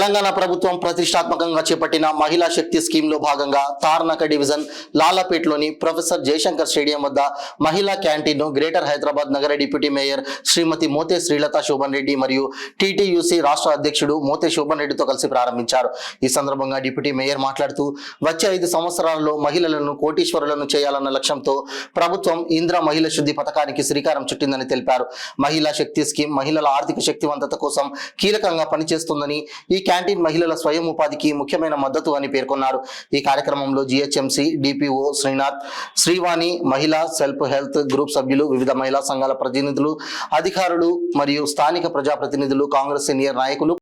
తెలంగాణ ప్రభుత్వం ప్రతిష్టాత్మకంగా చేపట్టిన మహిళా శక్తి స్కీమ్ లో భాగంగా తార్నాక డివిజన్ లాలపేట్లోని ప్రొఫెసర్ జయశంకర్ స్టేడియం వద్ద మహిళా క్యాంటీన్ ను గ్రేటర్ హైదరాబాద్ నగర డిప్యూటీ మేయర్ శ్రీమతి మోతే శ్రీలత శోభన్ రెడ్డి మరియు టీటీయూసీ రాష్ట్ర అధ్యక్షుడు మోతే శోభన్ రెడ్డితో కలిసి ప్రారంభించారు. ఈ సందర్భంగా డిప్యూటీ మేయర్ మాట్లాడుతూ వచ్చే 5 సంవత్సరాల్లో మహిళలను కోటీశ్వరులను చేయాలన్న లక్ష్యంతో ప్రభుత్వం ఇందిరా మహిళా శుద్ధి పథకానికి శ్రీకారం చుట్టిందని తెలిపారు. మహిళా శక్తి స్కీమ్ మహిళల ఆర్థిక శక్తివంతత కోసం కీలకంగా పనిచేస్తుందని, ఈ క్యాంటీన్ మహిళల స్వయం ఉపాధికి ముఖ్యమైన మద్దతు అని పేర్కొన్నారు. ఈ కార్యక్రమంలో జిహెచ్ఎంసీ డిపిఓ శ్రీనాథ్, శ్రీవాణి, మహిళా సెల్ఫ్ హెల్త్ గ్రూప్ సభ్యులు, వివిధ మహిళా సంఘాల ప్రతినిధులు, అధికారులు మరియు స్థానిక ప్రజాప్రతినిధులు, కాంగ్రెస్ సీనియర్ నాయకులు